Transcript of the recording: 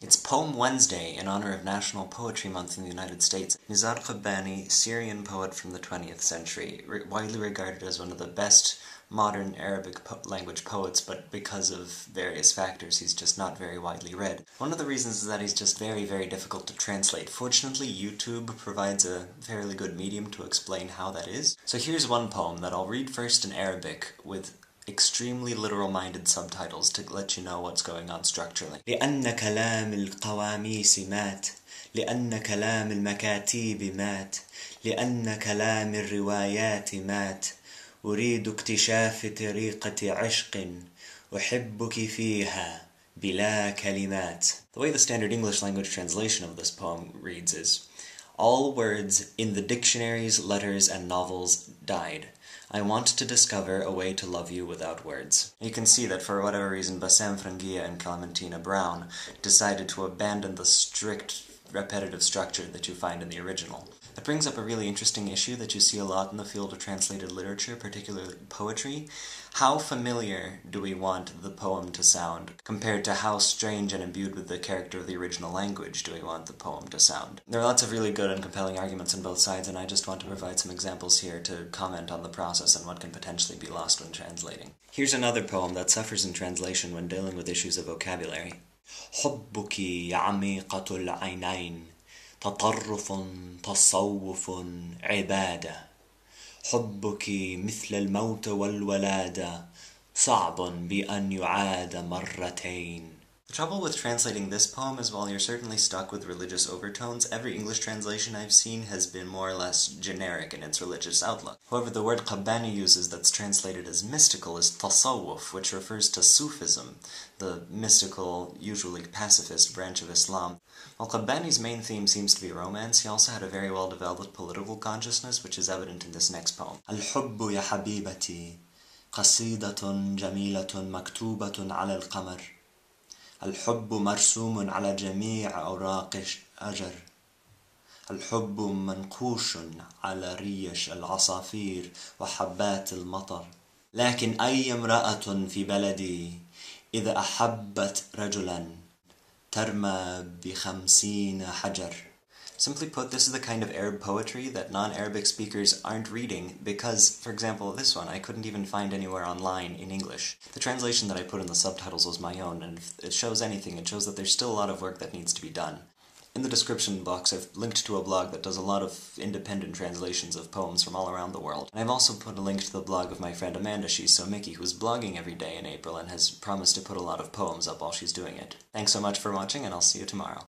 It's Poem Wednesday in honor of National Poetry Month in the United States. Nizar Qabbani, Syrian poet from the 20th century, widely regarded as one of the best modern Arabic language poets, but because of various factors he's just not very widely read. One of the reasons is that he's just very, very difficult to translate. Fortunately, YouTube provides a fairly good medium to explain how that is. So here's one poem that I'll read first in Arabic with extremely literal-minded subtitles to let you know what's going on structurally. لأن كلام القواميس مات، لأن كلام المكاتيب مات، لأن كلام الروايات مات، أريد اكتشاف طريقة عشق أحبك فيها بلا كلمات. The way the standard English language translation of this poem reads is, all words in the dictionaries, letters, and novels died. I want to discover a way to love you without words. You can see that for whatever reason Bassam, Frangieh, and Clementina Brown decided to abandon the strict repetitive structure that you find in the original. That brings up a really interesting issue that you see a lot in the field of translated literature, particularly poetry. How familiar do we want the poem to sound, compared to how strange and imbued with the character of the original language do we want the poem to sound? There are lots of really good and compelling arguments on both sides, and I just want to provide some examples here to comment on the process and what can potentially be lost when translating. Here's another poem that suffers in translation when dealing with issues of vocabulary. حبك عميقة العينين تطرف تصوف عبادة حبك مثل الموت والولادة صعب بأن يعاد مرتين. The trouble with translating this poem is while you're certainly stuck with religious overtones, every English translation I've seen has been more or less generic in its religious outlook. However, the word Qabbani uses that's translated as mystical is tasawwuf, which refers to Sufism, the mystical, usually pacifist branch of Islam. While Qabbani's main theme seems to be romance, he also had a very well-developed political consciousness, which is evident in this next poem. الحب يا حبيبتي قصيدة جميلة مكتوبة على القمر الحب مرسوم على جميع أوراق الأشجار الحب منقوش على ريش العصافير وحبات المطر لكن أي امرأة في بلدي إذا أحبت رجلا ترمى ب50 حجر. Simply put, this is the kind of Arab poetry that non-Arabic speakers aren't reading because, for example, this one I couldn't even find anywhere online in English. The translation that I put in the subtitles was my own, and if it shows anything, it shows that there's still a lot of work that needs to be done. In the description box, I've linked to a blog that does a lot of independent translations of poems from all around the world. And I've also put a link to the blog of my friend Amanda, she's so Mickey, who's blogging every day in April and has promised to put a lot of poems up while she's doing it. Thanks so much for watching, and I'll see you tomorrow.